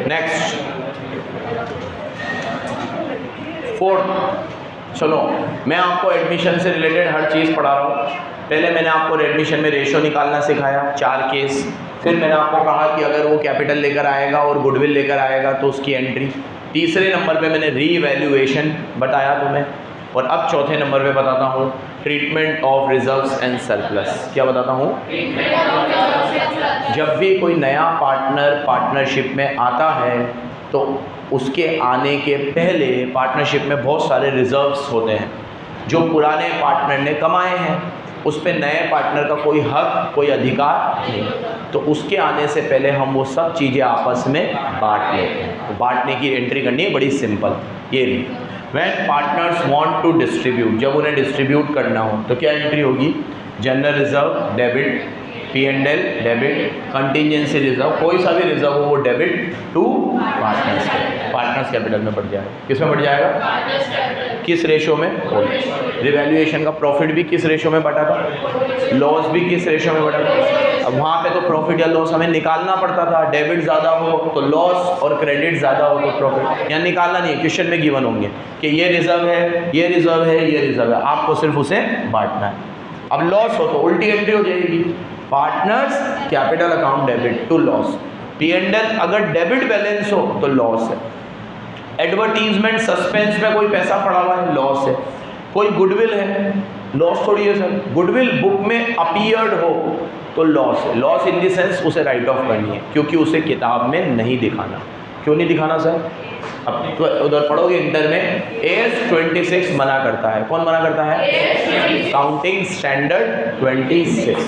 नेक्स्ट 4th, चलो मैं आपको एडमिशन से रिलेटेड हर चीज़ पढ़ा रहा हूँ। पहले मैंने आपको एडमिशन में रेशो निकालना सिखाया, 4 केस। फिर मैंने आपको कहा कि अगर वो कैपिटल लेकर आएगा और गुडविल लेकर आएगा तो उसकी एंट्री। तीसरे नंबर पे मैंने रीवैल्यूएशन बताया तुम्हें, और अब चौथे नंबर पे बताता हूँ treatment of reserves and surplus. क्या बताता हूँ? जब भी कोई नया पार्टनर पार्टनरशिप में आता है तो उसके आने के पहले पार्टनरशिप में बहुत सारे रिजर्व्स होते हैं जो पुराने पार्टनर ने कमाए हैं, उस पर नए पार्टनर का कोई हक, कोई अधिकार नहीं। तो उसके आने से पहले हम वो सब चीज़ें आपस में बांट लेते हैं। तो बांटने की एंट्री करनी है, बड़ी सिंपल। ये नहीं, when partners want to distribute, जब उन्हें डिस्ट्रीब्यूट करना हो तो क्या एंट्री होगी? General reserve debit P&L debit, contingency reserve, कोई सा भी रिजर्व हो वो डेबिट टू पार्टनर्स कैपिटल में बढ़ जाएगा। किस में बढ़ जाएगा? किस रेशो में? रिवैल्यूएशन का प्रॉफिट भी किस रेशो में बढ़ा था, लॉस भी किस रेशो में बढ़ा था। अब वहाँ पे तो प्रॉफिट या लॉस हमें निकालना पड़ता था, डेबिट ज़्यादा हो तो लॉस और क्रेडिट ज़्यादा हो तो प्रॉफिट। यहाँ निकालना नहीं है, क्वेश्चन में गिवन होंगे कि ये रिजर्व है, ये रिजर्व है, ये रिजर्व है, आपको सिर्फ उसे बांटना है। अब लॉस हो तो उल्टी एंट्री हो जाएगी, partners capital account debit to loss. P&L अगर डेबिट बैलेंस हो तो लॉस है। एडवर्टीजमेंट सस्पेंस में कोई पैसा पड़ा हुआ है, लॉस है। कोई गुडविल है, लॉस थोड़ी है सर। गुडविल बुक में अपीयर्ड हो तो लॉस है। लॉस इन द सेंस उसे राइट ऑफ करनी है, क्योंकि उसे किताब में नहीं दिखाना। क्यों नहीं दिखाना सर? अब तो उधर पढ़ोगे इंटर में, AS 26 मना करता है। कौन मना करता है? Counting standard 26।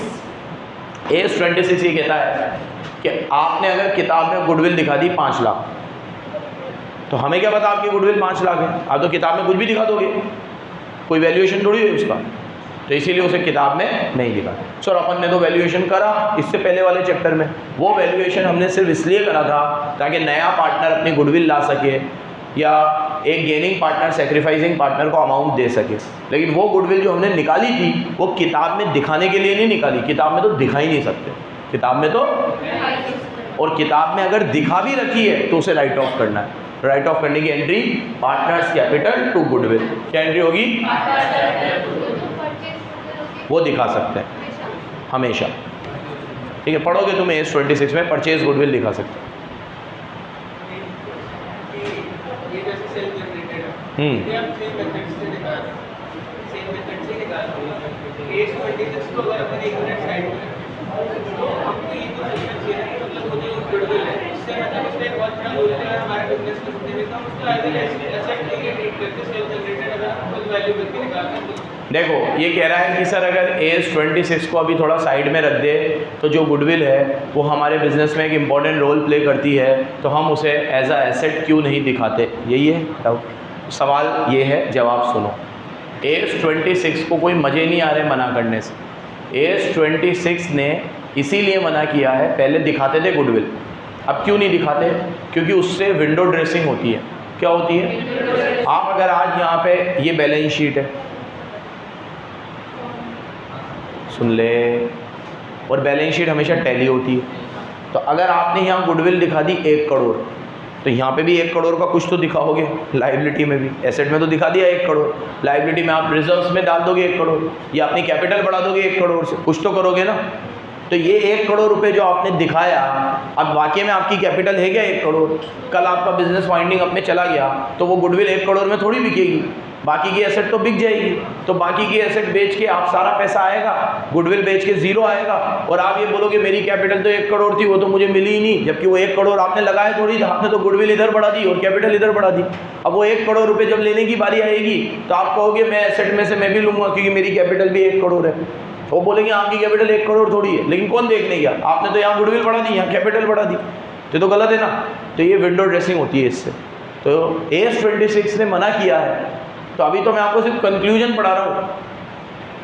AS 26 ये कहता है कि आपने अगर किताब में गुडविल दिखा दी 5 लाख, तो हमें क्या पता आपकी गुडविल 5 लाख है? आप तो किताब में कुछ भी दिखा दोगे, कोई वैल्यूएशन थोड़ी है उसका, तो इसीलिए उसे किताब में नहीं दिखा। सर अपन ने तो वैल्यूएशन करा इससे पहले वाले चैप्टर में, वो वैल्यूएशन हमने सिर्फ इसलिए करा था ताकि नया पार्टनर अपनी गुडविल ला सके या एक गेनिंग पार्टनर सेक्रीफाइसिंग पार्टनर को अमाउंट दे सके। लेकिन वो गुडविल जो हमने निकाली थी वो किताब में दिखाने के लिए नहीं निकाली, किताब में तो दिखा ही नहीं सकते, किताब में तो, और किताब में अगर दिखा भी रखी है तो उसे राइट ऑफ करना है। राइट ऑफ करने की entry partners capital to goodwill, क्या एंट्री होगी? वो दिखा सकते हैं हमेशा। ठीक है, पढ़ोगे तुम AS 26 में परचेज गुडविल दिखा सकते देखो ये कह रहा है कि सर अगर AS 26 को अभी थोड़ा साइड में रख दे तो जो गुडविल है वो हमारे बिजनेस में एक इम्पॉर्टेंट रोल प्ले करती है, तो हम उसे एज अ एसेट क्यों नहीं दिखाते? यही है डाउट। सवाल ये है, जवाब सुनो। AS 26 को कोई मज़े नहीं आ रहे मना करने से। AS 26 ने इसीलिए मना किया है, पहले दिखाते थे गुडविल, अब क्यों नहीं दिखाते? क्योंकि उससे विंडो ड्रेसिंग होती है। क्या होती है? आप अगर आज यहाँ पे ये बैलेंस शीट है, सुन ले, और बैलेंस शीट हमेशा टैली होती है, तो अगर आपने यहाँ गुडविल दिखा दी 1 करोड़, तो यहाँ पे भी 1 करोड़ का कुछ तो दिखाओगे, लाइबिलिटी में भी। एसेट में तो दिखा दिया 1 करोड़, लाइबिलिटी में आप रिजर्व्स में डाल दोगे 1 करोड़, या अपनी कैपिटल बढ़ा दोगे 1 करोड़ से, कुछ तो करोगे ना। तो ये 1 करोड़ रुपए जो आपने दिखाया, अब वाकई में आपकी कैपिटल है क्या 1 करोड़? कल आपका बिजनेस वाइंडिंग अपने चला गया तो वो गुडविल 1 करोड़ में थोड़ी बिकेगी, बाकी की एसेट तो बिक जाएगी। तो बाकी की एसेट बेच के आप सारा पैसा आएगा, गुडविल बेच के 0 आएगा, और आप ये बोलोगे मेरी कैपिटल तो 1 करोड़ थी, वो तो मुझे मिली ही नहीं, जबकि वो 1 करोड़ आपने लगाया थोड़ी था, आपने तो गुडविल इधर बढ़ा दी और कैपिटल इधर बढ़ा दी। अब वो 1 करोड़ रुपये जब लेने की बारी आएगी तो आप कहोगे मैं एसेट में से मैं भी लूँगा क्योंकि मेरी कैपिटल भी 1 करोड़ है। वो बोलेंगे आपकी कैपिटल 1 करोड़ थोड़ी है, लेकिन कौन देखने गया? आपने तो यहाँ गुडविल बढ़ा दी, यहाँ कैपिटल बढ़ा दी, तो गलत है ना। तो ये विंडो ड्रेसिंग होती है इससे। तो AS 26 ने मना किया है, तो अभी तो मैं आपको सिर्फ कंक्लूजन पढ़ा रहा हूँ,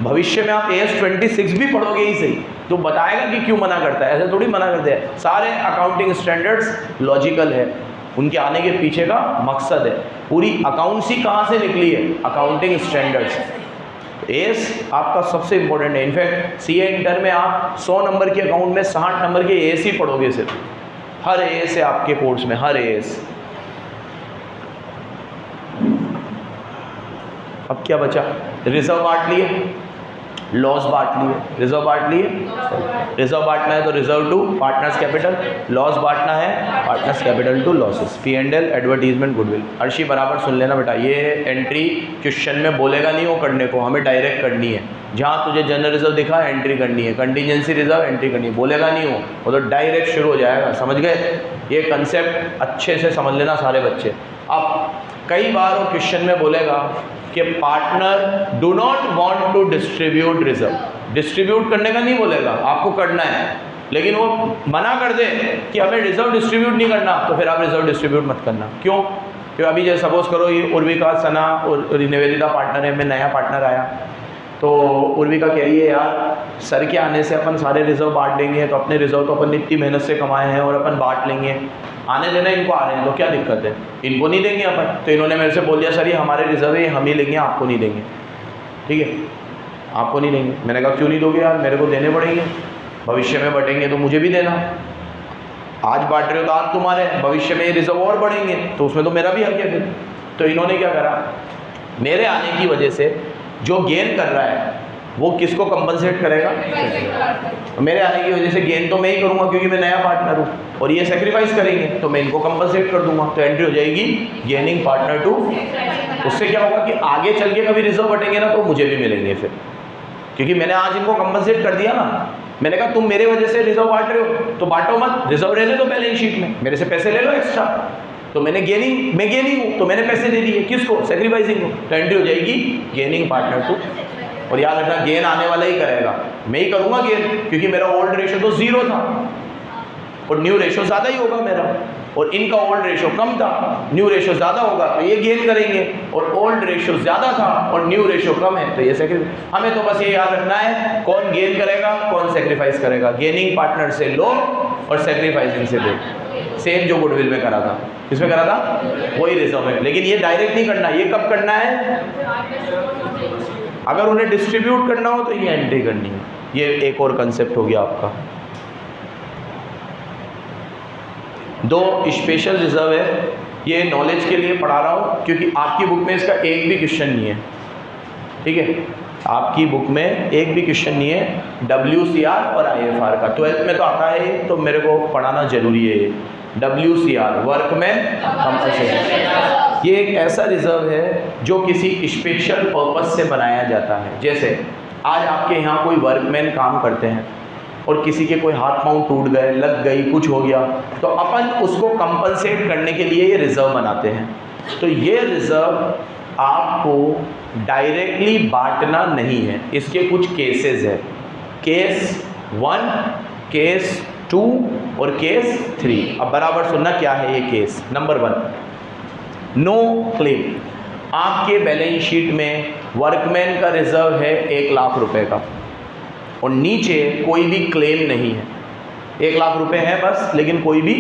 भविष्य में आप AS 26 भी पढ़ोगे ही सही तो बताएगा कि क्यों मना करता है। ऐसे थोड़ी मना करते हैं, सारे अकाउंटिंग स्टैंडर्ड्स लॉजिकल है, उनके आने के पीछे का मकसद है। पूरी अकाउंटेंसी कहाँ से निकली है? Accounting standards. AS आपका सबसे इंपॉर्टेंट है। इनफैक्ट CA इंटर में आप 100 नंबर के अकाउंट में 60 नंबर के AS ही पढ़ोगे सिर्फ, हर AS है आपके कोर्स में, हर AS। अब क्या बचा? रिजर्व बांट लिए, लॉस बांट लिए, रिजर्व बांट लिए, रिजर्व बांटना है तो reserve to partners capital, loss बांटना है partners capital to losses. P&L advertisement goodwill. Arshi बराबर सुन लेना बेटा, ये एंट्री क्वेश्चन में बोलेगा नहीं वो करने को, हमें डायरेक्ट करनी है। जहाँ तुझे जनरल रिजर्व दिखा एंट्री करनी है, कंटीजेंसी रिजर्व एंट्री करनी है, बोलेगा नहीं वो तो डायरेक्ट शुरू हो जाएगा। समझ गए? ये कंसेप्ट अच्छे से समझ लेना सारे बच्चे। अब कई बार वो क्वेश्चन में बोलेगा कि partner do not want to distribute reserve. Distribute करने का नहीं बोलेगा, आपको करना है, लेकिन वो मना कर दे कि हमें रिजर्व डिस्ट्रीब्यूट नहीं करना, तो फिर आप रिजर्व डिस्ट्रीब्यूट मत करना। क्यों? क्योंकि अभी जैसे सपोज करो ये उर्विका, सना और निवेदिता पार्टनर है, मैं नया पार्टनर आया, तो उर्विका कह रही है यार सर के आने से अपन सारे रिजर्व बांट देंगे, तो अपने रिजर्व तो अपन इतनी मेहनत से कमाए हैं और अपन बांट लेंगे, आने देना इनको आ रहे हैं तो क्या दिक्कत है, इनको नहीं देंगे अपन। तो इन्होंने मेरे से बोल दिया सर ये हमारे रिजर्व है, हम ही लेंगे, आपको नहीं देंगे। ठीक है, आपको नहीं देंगे। मैंने कहा क्यों नहीं दोगे यार, मेरे को देने पड़ेंगे, भविष्य में बढ़ेंगे तो मुझे भी देना। आज बांट रहे हो तो आज तुम्हारे, भविष्य में ये रिजर्व और बढ़ेंगे तो उसमें तो मेरा भी हक है फिर। तो इन्होंने क्या करा, मेरे आने की वजह से जो गेन कर रहा है वो किसको कंपनसेट करेगा, मेरे आने की वजह से गेन तो मैं ही करूँगा क्योंकि मैं नया पार्टनर हूँ, और ये सेक्रीफाइस करेंगे तो मैं इनको कंपनसेट कर दूंगा। तो एंट्री हो जाएगी गेनिंग पार्टनर टू। उससे क्या होगा कि आगे चल के कभी रिजर्व बटेंगे ना तो मुझे भी मिलेंगे फिर, क्योंकि मैंने आज इनको कंपनसेट कर दिया ना। मैंने कहा तुम मेरे वजह से रिजर्व बांट रहे हो तो बांटो मत, रिजर्व रहने दो बैलेंस शीट में, मेरे से पैसे ले लो एक्स्ट्रा। तो मैं गेनिंग हूँ तो मैंने पैसे दे दिए, किसको, सेक्रीफाइसिंग को। तो एंट्री हो जाएगी गेनिंग पार्टनर टू। और याद रखना गेन आने वाला ही करेगा, मैं ही करूँगा गेन, क्योंकि मेरा ओल्ड रेशो तो 0 था और न्यू रेशो ज़्यादा ही होगा मेरा, और इनका ओल्ड रेशो कम था, न्यू रेशो ज़्यादा होगा तो ये गेन करेंगे, और ओल्ड रेशो ज़्यादा था और न्यू रेशो कम है तो ये सेक्रीफाइस। हमें तो बस ये याद रखना है कौन गेन करेगा कौन सेक्रीफाइस करेगा। गेनिंग पार्टनर से लो और सेक्रीफाइसिंग से दो, सेम जो गुडविल में करा था। किसमें करा था, वही रिजर्व में। लेकिन ये डायरेक्ट नहीं करना, ये कब करना है, अगर उन्हें डिस्ट्रीब्यूट करना हो तो ये एंट्री करनी है। ये एक और कंसेप्ट हो गया आपका। 2 स्पेशल रिजर्व है, ये नॉलेज के लिए पढ़ा रहा हूँ क्योंकि आपकी बुक में इसका एक भी क्वेश्चन नहीं है। ठीक है, आपकी बुक में एक भी क्वेश्चन नहीं है WCR और IFR का। 12th में तो आता है तो मेरे को पढ़ाना जरूरी है। WCR वर्कमैन कंपनसेशन, ये एक ऐसा रिजर्व है जो किसी स्पेशल पर्पस से बनाया जाता है। जैसे आज आपके यहाँ कोई वर्कमैन काम करते हैं और किसी के कोई हाथ पांव टूट गए, लग गई, कुछ हो गया, तो अपन उसको कंपनसेट करने के लिए ये रिजर्व बनाते हैं। तो ये रिजर्व आपको डायरेक्टली बांटना नहीं है, इसके कुछ केसेस है। केस 1, केस 2 और केस 3। अब बराबर सुनना क्या है ये केस। Number 1, no claim. आपके बैलेंस शीट में वर्कमैन का रिजर्व है 1 लाख रुपए का और नीचे कोई भी क्लेम नहीं है। 1 लाख रुपए है बस, लेकिन कोई भी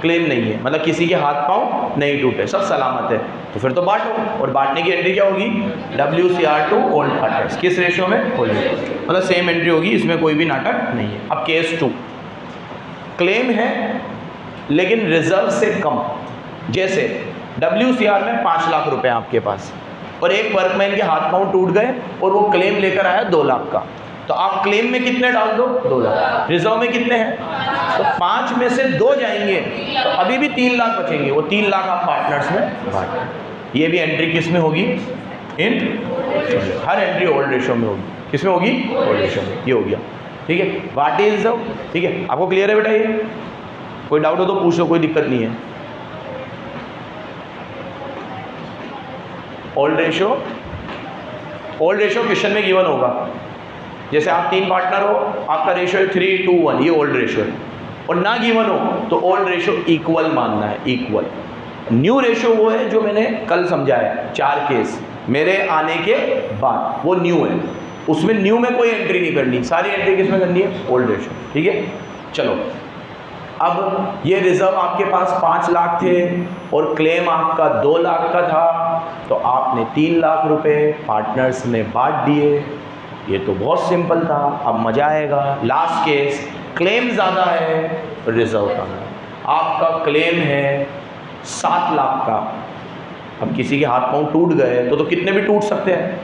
क्लेम नहीं है, मतलब किसी के हाथ पांव नहीं टूटे, सब सलामत है। तो फिर तो बांटो, और बांटने की एंट्री क्या होगी, WCR टू ओल्ड पार्टनर्स। किस रेशियो में, ओल्ड, मतलब सेम एंट्री होगी, इसमें कोई भी नाटक नहीं है। अब केस 2, क्लेम है लेकिन रिजर्व से कम। जैसे WCR में 5 लाख रुपए आपके पास और एक वर्कमैन के हाथ पांव टूट गए और वो क्लेम लेकर आया 2 लाख का, तो आप क्लेम में कितने डाल दो, 2 लाख। रिजर्व में कितने हैं, तो 5 में से 2 जाएंगे तो अभी भी 3 लाख बचेंगे, वो 3 लाख आप पार्टनर्स में बांट। ये भी एंट्री किस में होगी, इन हर एंट्री ओल्ड रेशियो में होगी। किस में होगी, ओल्ड रेशियो में। ये हो गया, ठीक है। व्हाट इज रिजर्व, ठीक है, आपको क्लियर है बेटा। ये कोई डाउट हो तो पूछ लो, कोई दिक्कत नहीं है। Old ratio, old ratio question में गिवन होगा। जैसे आप 3 पार्टनर हो, आपका रेशियो है 3:1, ये ओल्ड रेशियो है, और ना गिवन हो तो ओल्ड रेशियो इक्वल मानना है, इक्वल। न्यू रेशियो वो है जो मैंने कल समझाया, 4 केस मेरे आने के बाद, वो न्यू है, उसमें न्यू में कोई एंट्री नहीं करनी, सारी एंट्री किसमें करनी है, ओल्ड रेशियो, ठीक है। चलो, अब ये रिजर्व आपके पास 5 लाख थे और क्लेम आपका 2 लाख का था, तो आपने 3 लाख रुपए पार्टनर्स में बांट दिए। ये तो बहुत सिंपल था। अब मजा आएगा। लास्ट केस, क्लेम ज़्यादा है, रिजर्व कम है। आपका क्लेम है 7 लाख का, अब किसी के हाथ पांव टूट गए तो कितने भी टूट सकते हैं,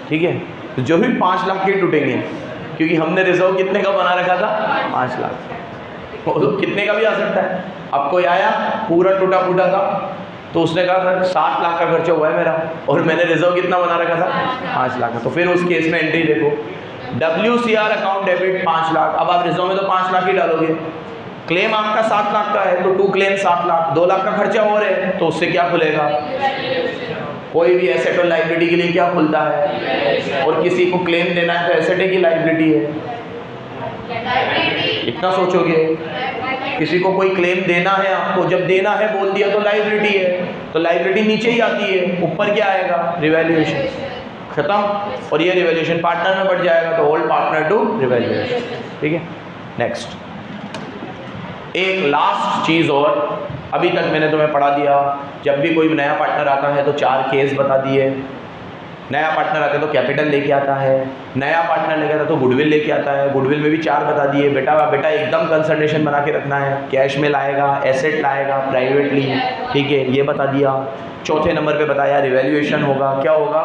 ठीक है, तो जो भी 5 लाख के टूटेंगे, क्योंकि हमने रिजर्व कितने का बना रखा था, 5 लाख, तो कितने का भी आ सकता है। अब कोई आया पूरा टूटा फूटा था तो उसने कहा सर 7 लाख का खर्चा हुआ है मेरा और मैंने रिजर्व कितना बना रखा था, 5 लाख का, तो फिर उस केस में एंट्री देखो, WCR अकाउंट डेबिट 5 लाख। अब आप रिजर्व में तो 5 लाख ही डालोगे, क्लेम आपका 7 लाख का है तो 2 क्लेम 7 लाख, 2 लाख का खर्चा और है तो उससे क्या खुलेगा, कोई भी एसेट और लाइबिलिटी के लिए क्या खुलता है, और किसी को क्लेम देना है तो एसेट की लाइबिलिटी है, इतना सोचोगे। किसी को कोई क्लेम देना है आपको, जब देना है बोल दिया तो लाइबिलिटी है, तो लाइबिलिटी नीचे ही आती है, ऊपर क्या आएगा, रिवैल्यूएशन, खत्म। और ये रिवैल्यूएशन पार्टनर में बढ़ जाएगा, तो ओल्ड पार्टनर टू रिवैल्यूएशन। ठीक है, नेक्स्ट एक लास्ट चीज़ और, अभी तक मैंने तुम्हें पढ़ा दिया, जब भी कोई नया पार्टनर आता है तो 4 केस बता दिए। नया पार्टनर आता है तो कैपिटल लेके आता है, नया पार्टनर लेके आता है तो गुडविल लेके आता है, गुडविल में भी 4 बता दिए। बेटा एकदम कंसल्टेशन बना के रखना है, कैश में लाएगा, एसेट लाएगा प्राइवेटली, ठीक है, ये बता दिया। चौथे नंबर पे बताया रिवैल्यूएशन होगा, क्या होगा,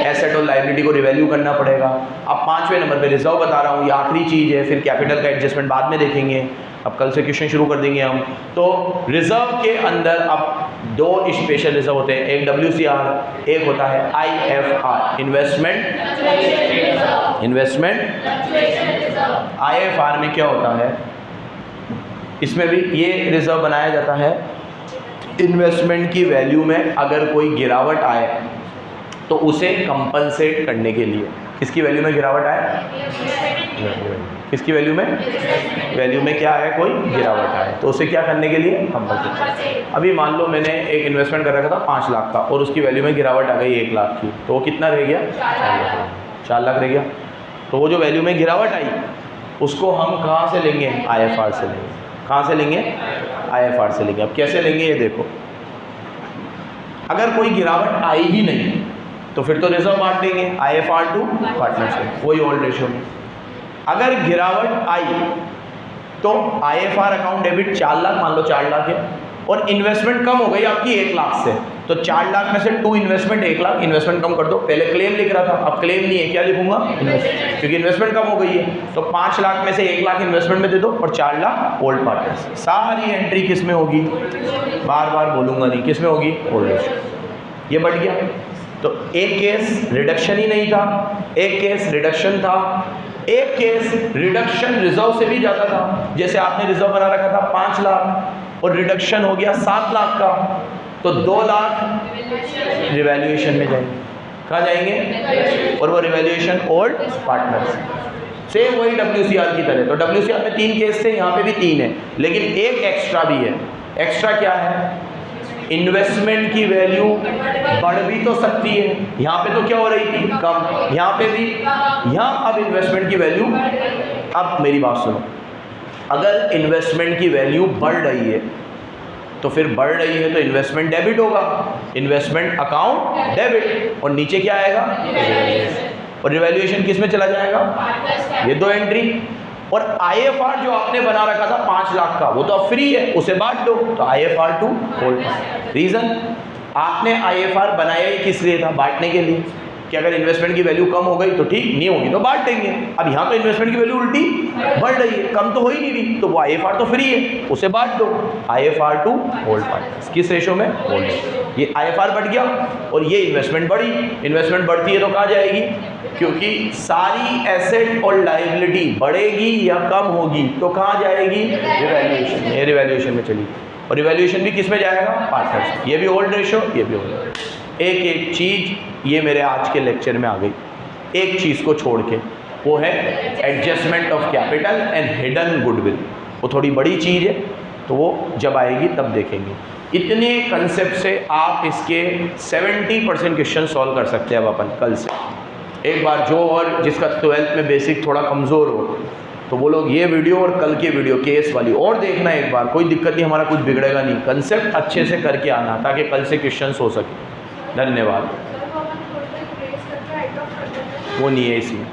एसेट और लायबिलिटी को रिवैल्यू करना पड़ेगा। अब 5वें नंबर पे रिजर्व बता रहा हूँ, ये आखिरी चीज़ है, फिर कैपिटल का एडजस्टमेंट बाद में देखेंगे। अब कल से क्वेश्चन शुरू कर देंगे हम। तो रिजर्व के अंदर अब 2 स्पेशल रिजर्व होते हैं, एक WCR, एक होता है IFR, इन्वेस्टमेंट। IFR में क्या होता है, इसमें भी ये रिजर्व बनाया जाता है इन्वेस्टमेंट की वैल्यू में अगर कोई गिरावट आए तो उसे कंपनसेट करने के लिए। किसकी वैल्यू में गिरावट आए, किसकी वैल्यू में क्या है, कोई गिरावट आए तो उसे क्या करने के लिए, कंपनसेट। अभी मान लो मैंने एक इन्वेस्टमेंट कर रखा था 5 लाख का और उसकी वैल्यू में गिरावट आ गई 1 लाख की, तो वो कितना रह गया, 4 लाख रह गया। तो वो जो वैल्यू में गिरावट आई उसको हम कहाँ से लेंगे, IFR से लेंगे। कहाँ से लेंगे, IFR से लेंगे। अब कैसे लेंगे ये देखो, अगर कोई गिरावट आई ही नहीं तो फिर तो रिजर्व बांट देंगे IFR टू पार्टनरशिप, वही ओल्ड रेशियो में। अगर गिरावट आई तो IFR अकाउंट डेबिट 4 लाख, मान लो 4 लाख है, और इन्वेस्टमेंट कम हो गई आपकी 1 लाख से, तो 4 लाख में से 2 इन्वेस्टमेंट, 1 लाख इन्वेस्टमेंट कम कर दो। पहले क्लेम लिख रहा था, अब क्लेम नहीं है, क्या लिखूंगा, इन्वेस्टमेंट, क्योंकि इन्वेस्टमेंट कम हो गई है। तो 5 लाख में से 1 लाख इन्वेस्टमेंट में दे दो और 4 लाख ओल्ड पार्टनर्स। सारी एंट्री किस में होगी, बार बार बोलूंगा नहीं, किस में होगी, ओल्ड रेशियो। ये बढ़ गया। तो एक केस रिडक्शन ही नहीं था, एक केस रिडक्शन था, एक केस रिडक्शन रिजर्व से भी ज़्यादा था। जैसे आपने रिजर्व बना रखा था 5 लाख और रिडक्शन हो गया 7 लाख का, तो 2 लाख रिवैल्यूएशन में जाएंगे। कहाँ जाएंगे, और वो रिवैल्यूएशन ओल्ड पार्टनर्स। सेम वही WCR की तरह। तो WCR में 3 केस थे, यहाँ पे भी 3 है, लेकिन एक एक्स्ट्रा भी है। एक्स्ट्रा क्या है, इन्वेस्टमेंट की वैल्यू बढ़ भी तो सकती है, यहाँ पे तो क्या हो रही थी, कम, यहाँ पे भी, यहाँ अब इन्वेस्टमेंट की वैल्यू, अब मेरी बात सुनो, अगर इन्वेस्टमेंट की वैल्यू बढ़ रही है तो फिर बढ़ रही है तो इन्वेस्टमेंट डेबिट होगा, इन्वेस्टमेंट अकाउंट डेबिट, और नीचे क्या आएगा, और रिवैल्यूएशन किस में चला जाएगा, ये 2 एंट्री। और IFR जो आपने बना रखा था 5 लाख का, वो तो अब फ्री है, उसे बांट दो, तो IFR to old partner. Reason, आपने IFR बनाया ही किस लिए था, बांटने के लिए, कि अगर इन्वेस्टमेंट की वैल्यू कम हो गई तो ठीक, नहीं होगी तो बांट देंगे। अब यहाँ तो इन्वेस्टमेंट की वैल्यू उल्टी बढ़ रही है, कम तो हो ही नहीं रही, तो वो IFR तो फ्री है, उसे बांट दो, IFR टू ओल्ड पार्टनर। किस रेशो में, ओल्ड। ये IFR बढ़ गया और ये इन्वेस्टमेंट बढ़ी। इन्वेस्टमेंट बढ़ती है तो कहाँ जाएगी, क्योंकि सारी एसेट और लायबिलिटी बढ़ेगी या कम होगी तो कहाँ जाएगी, रिवैल्यूएशन। ये रिवैल्यूएशन में चली, और रिवैल्यूएशन भी किस में जाएगा, पार्टनर्स। ये भी ओल्ड रेशो, ये भी ओल्ड। एक एक चीज़ ये मेरे आज के लेक्चर में आ गई, एक चीज़ को छोड़ के, वो है adjustment of capital and hidden goodwill. वो थोड़ी बड़ी चीज़ है, तो वो जब आएगी तब देखेंगे। इतने कंसेप्ट से आप इसके 70% क्वेश्चन सॉल्व कर सकते हैं अब अपन कल से। एक बार जो और जिसका 12th में बेसिक थोड़ा कमज़ोर हो तो वो लोग ये वीडियो और कल की वीडियो केस वाली और देखना एक बार, कोई दिक्कत नहीं, हमारा कुछ बिगड़ेगा नहीं। कंसेप्ट अच्छे से करके आना ताकि कल से क्वेश्चन हो सके। धन्यवाद। वो नहीं है इसमें।